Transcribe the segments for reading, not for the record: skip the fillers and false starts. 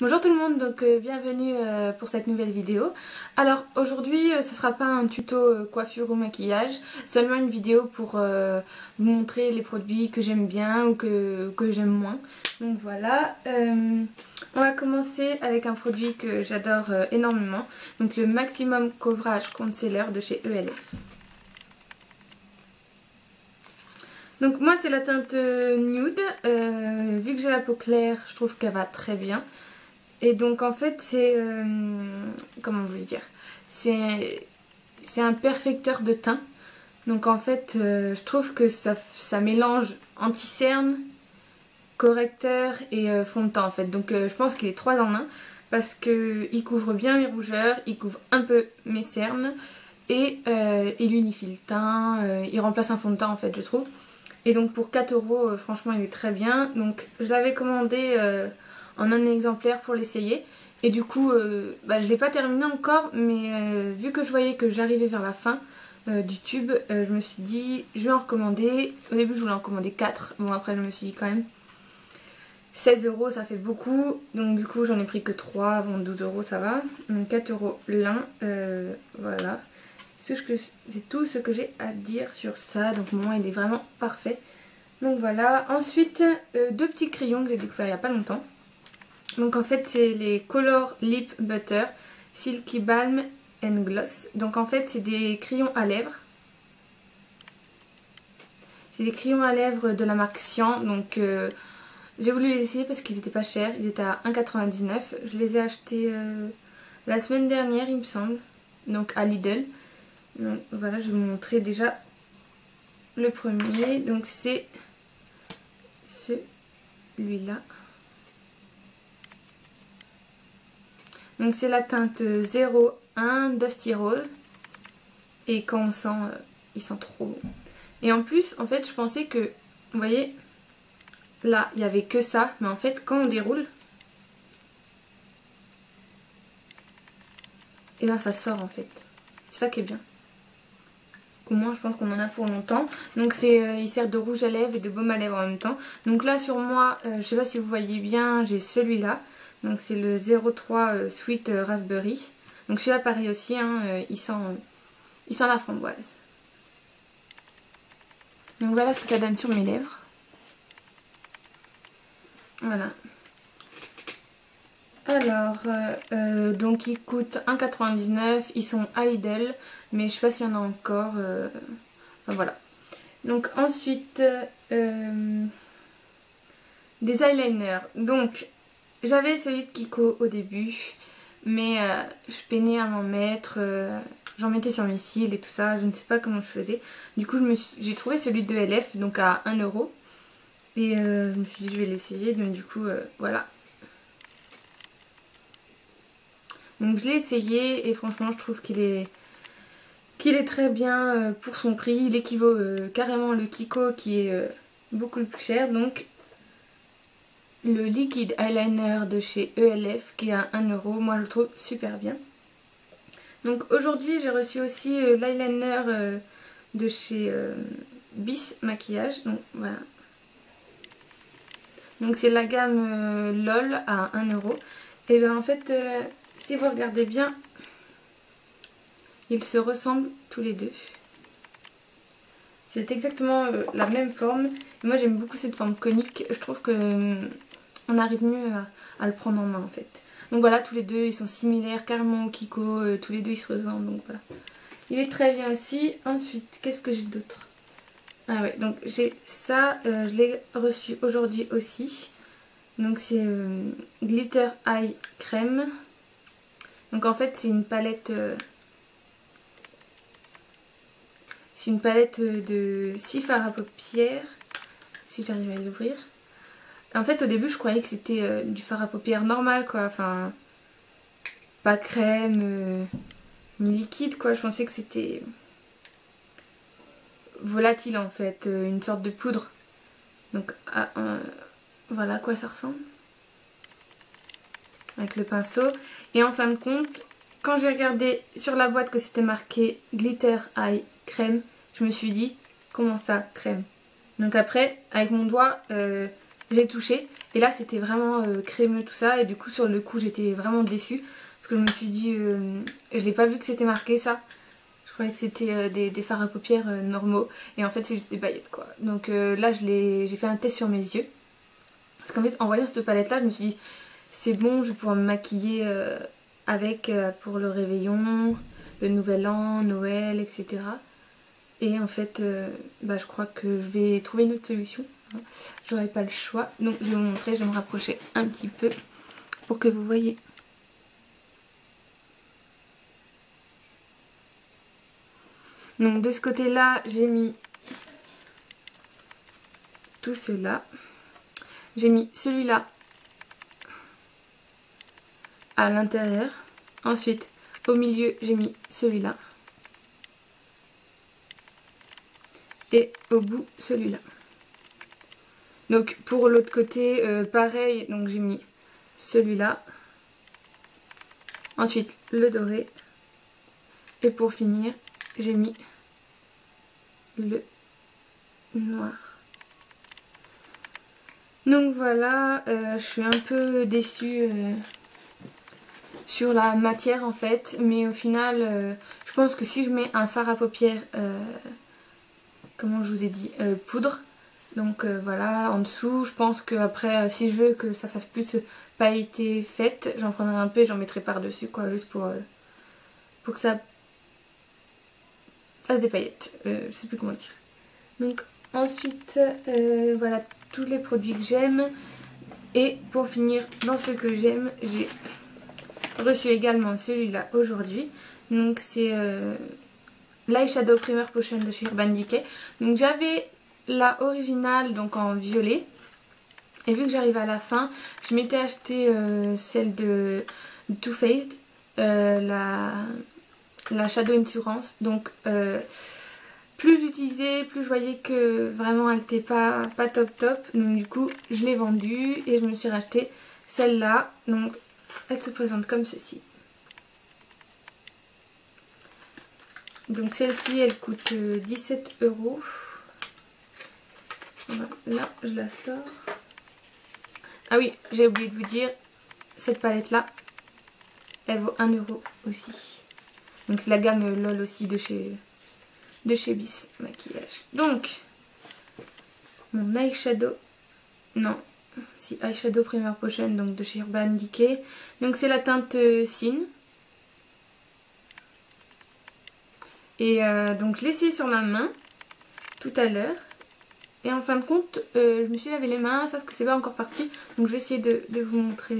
Bonjour tout le monde, donc bienvenue pour cette nouvelle vidéo. Alors aujourd'hui ce sera pas un tuto coiffure ou maquillage, seulement une vidéo pour vous montrer les produits que j'aime bien ou que j'aime moins. Donc voilà, on va commencer avec un produit que j'adore énormément, donc le Maximum Coverage Concealer de chez ELF. Donc moi c'est la teinte nude, vu que j'ai la peau claire je trouve qu'elle va très bien. Et donc en fait c'est, comment vous dire, c'est un perfecteur de teint. Donc en fait je trouve que ça mélange anti-cerne, correcteur et fond de teint en fait. Donc je pense qu'il est 3 en 1 parce qu'il couvre bien mes rougeurs, il couvre un peu mes cernes et il unifie le teint, il remplace un fond de teint en fait je trouve. Et donc pour 4 € franchement il est très bien. Donc je l'avais commandé en un exemplaire pour l'essayer. Et du coup je ne l'ai pas terminé encore, mais vu que je voyais que j'arrivais vers la fin du tube, je me suis dit je vais en recommander. Au début je voulais en commander 4, bon après je me suis dit quand même 16 € ça fait beaucoup. Donc du coup j'en ai pris que 3, bon 12 € ça va. Donc 4 € l'un, voilà. C'est tout ce que j'ai à dire sur ça. Donc moi il est vraiment parfait. Donc voilà. Ensuite deux petits crayons que j'ai découvert il n'y a pas longtemps. Donc en fait c'est les Color Lip Butter Silky Balm and Gloss. Donc en fait c'est des crayons à lèvres. C'est des crayons à lèvres de la marque Cyan. Donc j'ai voulu les essayer parce qu'ils étaient pas chers. Ils étaient à 1,99 €. Je les ai achetés la semaine dernière il me semble. Donc à Lidl. Donc voilà, je vais vous montrer déjà le premier. Donc c'est celui-là. Donc c'est la teinte 01 Dusty Rose. Et quand on sent, il sent trop bon. Et en plus, en fait, je pensais que, vous voyez, là, il n'y avait que ça. Mais en fait, quand on déroule, et ben ça sort en fait. C'est ça qui est bien. Au moins je pense qu'on en a pour longtemps. Donc c'est, il sert de rouge à lèvres et de baume à lèvres en même temps. Donc là sur moi, je sais pas si vous voyez bien, j'ai celui-là. Donc c'est le 03 Sweet Raspberry. Donc celui-là pareil aussi, hein, il sent la framboise. Donc voilà ce que ça donne sur mes lèvres. Voilà. Alors, donc ils coûtent 1,99 €, ils sont à Lidl, mais je sais pas s'il y en a encore, enfin voilà. Donc ensuite, des eyeliners. Donc j'avais celui de Kiko au début, mais je peinais à m'en mettre, j'en mettais sur mes cils et tout ça, je ne sais pas comment je faisais. Du coup j'ai trouvé celui de ELF, donc à 1 €, et je me suis dit je vais l'essayer, donc du coup voilà. Donc je l'ai essayé et franchement je trouve qu'il est très bien pour son prix. Il équivaut carrément le Kiko qui est beaucoup plus cher. Donc le liquide eyeliner de chez ELF qui est à 1 €, moi je le trouve super bien. Donc aujourd'hui j'ai reçu aussi l'eyeliner de chez Bis Maquillage. Donc voilà. Donc c'est la gamme LOL à 1 €. Et bien en fait si vous regardez bien, ils se ressemblent tous les deux. C'est exactement la même forme. Moi j'aime beaucoup cette forme conique. Je trouve que on arrive mieux à le prendre en main en fait. Donc voilà, tous les deux ils sont similaires carrément au Kiko. Tous les deux ils se ressemblent, donc voilà. Il est très bien aussi. Ensuite, qu'est-ce que j'ai d'autre? Ah ouais, donc j'ai ça. Je l'ai reçu aujourd'hui aussi. Donc c'est Glitter Eye Crème. Donc en fait c'est une palette... c'est une palette de 6 fards à paupières, si j'arrive à l'ouvrir. En fait au début je croyais que c'était du fard à paupières normal quoi, enfin pas crème ni liquide quoi, je pensais que c'était volatile en fait, une sorte de poudre. Donc voilà à quoi ça ressemble avec le pinceau. Et en fin de compte, quand j'ai regardé sur la boîte que c'était marqué Glitter Eye Crème, je me suis dit comment ça crème? Donc après avec mon doigt j'ai touché et là c'était vraiment crémeux tout ça et du coup sur le coup j'étais vraiment déçue parce que je me suis dit, je l'ai pas vu que c'était marqué ça. Je croyais que c'était des fards à paupières normaux et en fait c'est juste des paillettes quoi. Donc là j'ai fait un test sur mes yeux parce qu'en fait en voyant cette palette là je me suis dit c'est bon, je vais pouvoir me maquiller avec pour le réveillon, le nouvel an, Noël, etc. Et en fait, je crois que je vais trouver une autre solution. J'aurai pas le choix. Donc je vais vous montrer, je vais me rapprocher un petit peu pour que vous voyez. Donc de ce côté-là, j'ai mis tout cela. J'ai mis celui-là à l'intérieur. Ensuite, au milieu, j'ai mis celui-là. Et au bout, celui-là. Donc pour l'autre côté, pareil, donc j'ai mis celui-là. Ensuite, le doré. Et pour finir, j'ai mis le noir. Donc voilà, je suis un peu déçue sur la matière en fait, mais au final, je pense que si je mets un fard à paupières, comment je vous ai dit, poudre, donc voilà, en dessous, je pense qu'après, si je veux que ça fasse plus pailleté faite, j'en prendrai un peu et j'en mettrai par-dessus, quoi, juste pour que ça fasse des paillettes, je sais plus comment dire. Donc ensuite, voilà tous les produits que j'aime. Et pour finir, dans ce que j'aime, j'ai reçu également celui-là aujourd'hui. Donc c'est l'Eyeshadow Primer Potion de chez Urban Decay. Donc j'avais la originale donc en violet. Et vu que j'arrive à la fin, je m'étais acheté celle de Too Faced, la Shadow Insurance. Donc plus j'utilisais, plus je voyais que vraiment elle n'était pas top. Donc du coup je l'ai vendue et je me suis racheté celle-là. Donc elle se présente comme ceci. Donc celle-ci elle coûte 17 €. Voilà, là je la sors. Ah oui, j'ai oublié de vous dire, cette palette là elle vaut 1 € aussi. Donc c'est la gamme LOL aussi de chez Bis Maquillage. Donc mon eyeshadow, non, si Eyeshadow Primer Potion donc de chez Urban Decay. Donc c'est la teinte Sin. Et donc je l'ai essayé sur ma main tout à l'heure. Et en fin de compte, je me suis lavé les mains, sauf que c'est pas encore parti. Donc je vais essayer de vous montrer.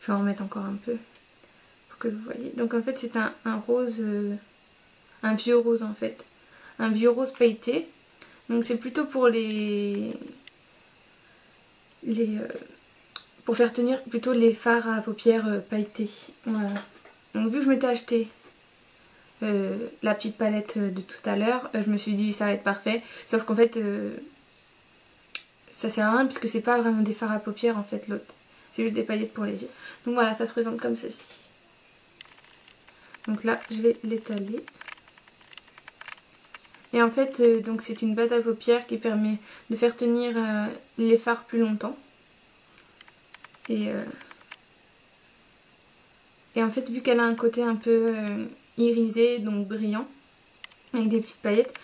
Je vais en remettre encore un peu pour que vous voyez. Donc en fait c'est un rose, un vieux rose en fait. Un vieux rose pailleté. Donc c'est plutôt pour pour faire tenir plutôt les fards à paupières pailletés. Voilà. Donc vu que je m'étais acheté la petite palette de tout à l'heure, je me suis dit ça va être parfait. Sauf qu'en fait ça sert à rien puisque c'est pas vraiment des fards à paupières en fait l'autre. C'est juste des paillettes pour les yeux. Donc voilà, ça se présente comme ceci. Donc là je vais l'étaler. Et en fait, donc c'est une pâte à paupières qui permet de faire tenir les fards plus longtemps. Et en fait, vu qu'elle a un côté un peu irisé, donc brillant, avec des petites paillettes,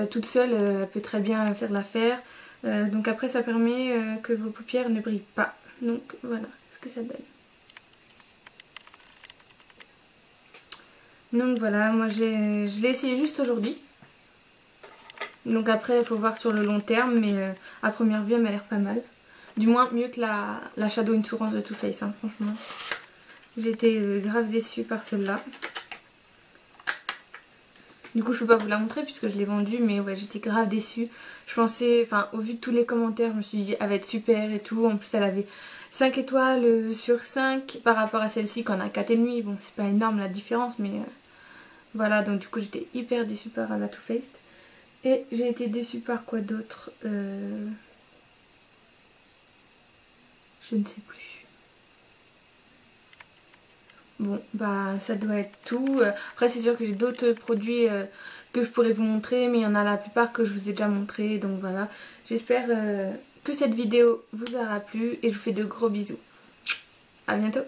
toute seule, elle peut très bien faire l'affaire. Donc après, ça permet que vos paupières ne brillent pas. Donc voilà ce que ça donne. Donc voilà, moi je l'ai essayé juste aujourd'hui. Donc après il faut voir sur le long terme, mais à première vue elle m'a l'air pas mal. Du moins mieux que la Shadow Insurance de Too Faced, hein, franchement. J'ai été grave déçue par celle-là. Du coup je peux pas vous la montrer puisque je l'ai vendue, mais ouais j'étais grave déçue. Je pensais, enfin au vu de tous les commentaires, je me suis dit elle va être super et tout. En plus elle avait 5 étoiles sur 5 par rapport à celle-ci qu'on a 4,5. Bon c'est pas énorme la différence, mais voilà, donc du coup j'étais hyper déçue par la Too Faced. Et j'ai été déçue par quoi d'autre, je ne sais plus. Bon bah ça doit être tout. Après c'est sûr que j'ai d'autres produits que je pourrais vous montrer, mais il y en a la plupart que je vous ai déjà montré. Donc voilà, j'espère que cette vidéo vous aura plu et je vous fais de gros bisous. À bientôt.